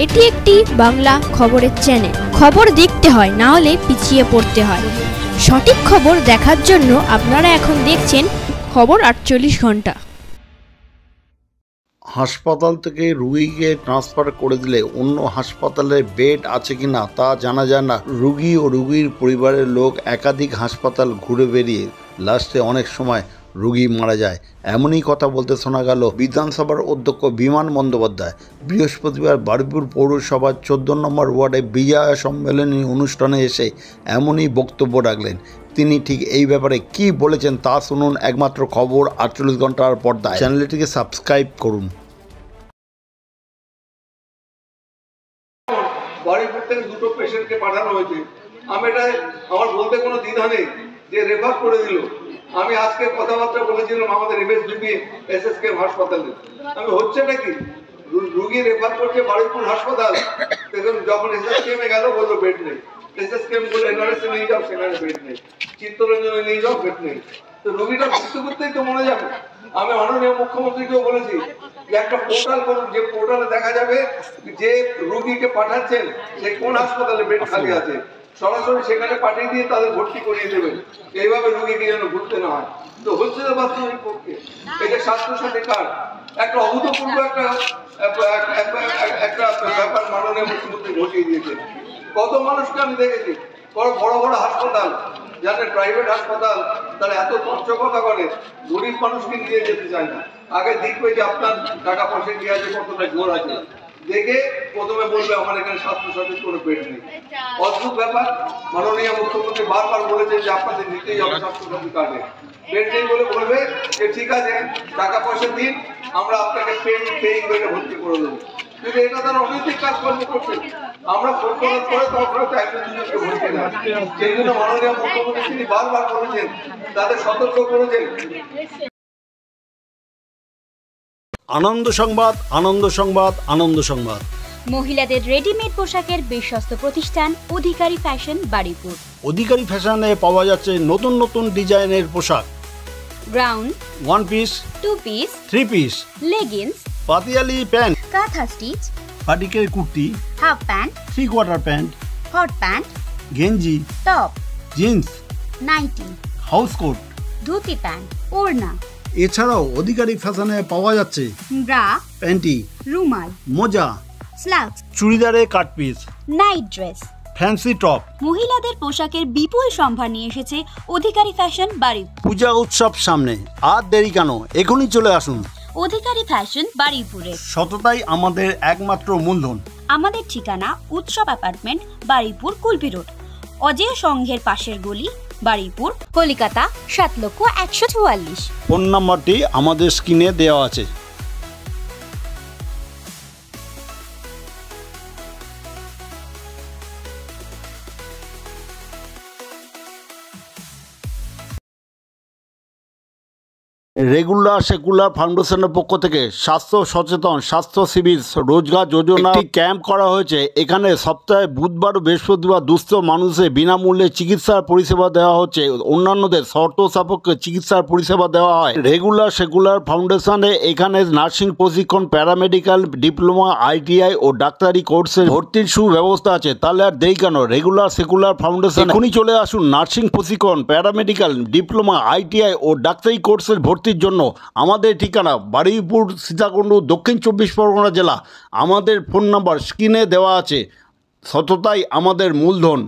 এটি একটি বাংলা খবরের চ্যানেল। খবর দেখতে হয়, না হলে পিছিয়ে পড়তে হয়। সঠিক খবর দেখার জন্য আপনারা এখন দেখছেন খবর 48 ঘন্টা। হাসপাতাল থেকে রুগীকে ট্রান্সফার করে দিলে অন্য হাসপাতালে বেড আছে কিনা তা জানা যায় না। রুগী ও রুগীর পরিবারের লোক একাধিক হাসপাতাল ঘুরে বেরিয়ে লাস্টে অনেক সময় রুগী মারা যায়, এমনই কথা বলতে শোনা গেল বিধানসভার অধ্যক্ষ বিমান বন্দ্যোপাধ্যায়। বৃহস্পতিবার বারুইপুর পৌরসভার 14 নম্বর ওয়ার্ডে বিজয়া সম্মেলনী অনুষ্ঠানে এসে এমনই বক্তব্য রাখলেন। তিনি ঠিক এই ব্যাপারে কি বলেছেন তা শুনুন একমাত্র খবর 48 ঘন্টার পর্দায়। চ্যানেলটিকে সাবস্ক্রাইব করুন। বারুইপুর থেকে দুটো পেশেন্টকে পাঠানো হয়েছে। আমি এটা আমার বলতে কোনো দ্বিধা নেই যে রেফার করে দিল। আমি আজকে কথাবার্তা বলেছিলাম আমাদের এমএসবিপি এসএসকে হাসপাতালে। আমি হচ্ছে নাকি রুগী রেফার করছে বারুইপুর হাসপাতাল, যখন এসএসকেএমে গেল বললো বেড নেই। এসএসকেএম বলে এনআরএসে নিয়ে যাও, সেখানে বেড নেই। চিত্তরঞ্জনে নিয়ে যাও, বেড নেই। তো রুগীটা ঘুরতে ঘুরতেই তো মনে যাবে। আমি মাননীয় মুখ্যমন্ত্রীকেও বলেছি যে একটা পোর্টাল করুন, যে পোর্টালে দেখা যাবে যে রুগীকে পাঠাচ্ছেন সে কোন হাসপাতালে বেড খালি আছে, সরাসরি সেখানে পাঠিয়ে দিয়ে তাদের ভর্তি করিয়ে দেবেন। এইভাবে রুগীকে যেন ঘুরতে না হয়। তো হচ্ছে না বাস্তবিক পক্ষে এই যে স্বাস্থ্যসাথী কার্ড একটা অভূতপূর্ব একটা ব্যাপার মাননীয় মুখ্যমন্ত্রী ঘটিয়ে দিয়েছেন। কত মানুষকে আমি দেখেছি বড় বড় হাসপাতাল, যাদের প্রাইভেট হাসপাতাল, তারা এত তঞ্চকতা করে গরিব মানুষকে নিয়ে যেতে চায় না। আগে দেখবে যে আপনার টাকা পয়সা কি আছে, কতটা জোর আছে, দেখে প্রথমে বলবে আমার এখানে স্বাস্থ্যসাথীর কোনো বেড নেই। অদ্ভুত ব্যাপার। মাননীয় মুখ্যমন্ত্রী বারবার বলেছেন যে আপনাদের নিতেই হবে স্বাস্থ্যসাথী কার্ডে। বেড নেই বলে বলবে যে ঠিক আছে টাকা পয়সা দিন, আমরা আপনাকে পেইং বেডে ভর্তি করে দেবো। কিন্তু এটা তারা অনৈতিক কাজকর্ম করছেন। আমরা ফোন করে তখন একজন দুজনকে ভর্তি না। সেই জন্য মাননীয় মুখ্যমন্ত্রী তিনি বারবার বলেছেন, তাদের সতর্ক করেছেন। আনন্দ সংবাদ, আনন্দ সংবাদ, আনন্দ সংবাদ। মহিলাদের রেডিমেড পোশাকের বিশ্বস্ত প্রতিষ্ঠান অধিকারী ফ্যাশন বারুইপুর। অধিকারী ফ্যাশনে পাওয়া যাচ্ছে নতুন নতুন ডিজাইনের পোশাক, ground, 1 piece, 2 piece, 3 piece, leggings, পাতিয়ালি প্যান্ট, কাঁথা স্টিচ, পাটিকের kurti, half pant, 3/4 pant, hot pant, গেঞ্জি, top, jeans, nightie, house coat, dhoti pant, ওড়না। এছাড়াও অধিকারী ফ্যাশনে পাওয়া যাচ্ছে ব্রা, প্যান্টি, রুমাল, মোজা, স্লাক্স, চুড়িদারের cut piece, night dress, fancy top. মহিলাদের পোশাকের বিপুল সম্ভার নিয়ে এসেছে অধিকারী ফ্যাশন বারুইপুর। পূজা উৎসব সামনে, আর দেরি কেন, এখনই চলে আসুন অধিকারী ফ্যাশন বারুইপুরে। সততাই আমাদের একমাত্র মূলধন। আমাদের ঠিকানা উৎসব অ্যাপার্টমেন্ট, বারুইপুর, কুলপি রোড, অজেয় সংঘের পাশের গলি, বারুইপুর, কলকাতা ৭,১৪৪। ফোন নাম্বারটি আমাদের স্ক্রিনে দেওয়া আছে। রেগুলার সেকুলার ফাউন্ডেশনের পক্ষ থেকে স্বাস্থ্য সচেতন স্বাস্থ্য শিবির রোজগার যোজনা একটি ক্যাম্প করা হয়েছে। এখানে সপ্তাহে বুধবার ও বৃহস্পতিবার দুস্থ মানুষের বিনামূল্যে চিকিৎসার পরিষেবা দেওয়া হচ্ছে। অন্যান্যদের শর্ত সাপেক্ষে চিকিৎসার পরিষেবা দেওয়া হয়। রেগুলার সেকুলার ফাউন্ডেশনে এখানে নার্সিং প্রশিক্ষণ, প্যারামেডিক্যাল ডিপ্লোমা, আইটিআই ও ডাক্তারি কোর্সে ভর্তির সুব্যবস্থা আছে। তাহলে আর দেরি কেন, রেগুলার সেকুলার ফাউন্ডেশন এখনই চলে আসুন। নার্সিং প্রশিক্ষণ, প্যারামেডিক্যাল ডিপ্লোমা, আইটিআই ও ডাক্তারি কোর্সের ভর্তির জন্য। আমাদের ঠিকানা বারুইপুর, সীতাকুণ্ড, দক্ষিণ 24 পরগনা জেলা। আমাদের ফোন নাম্বার স্ক্রিনে দেওয়া আছে। সততাই আমাদের মূলধন।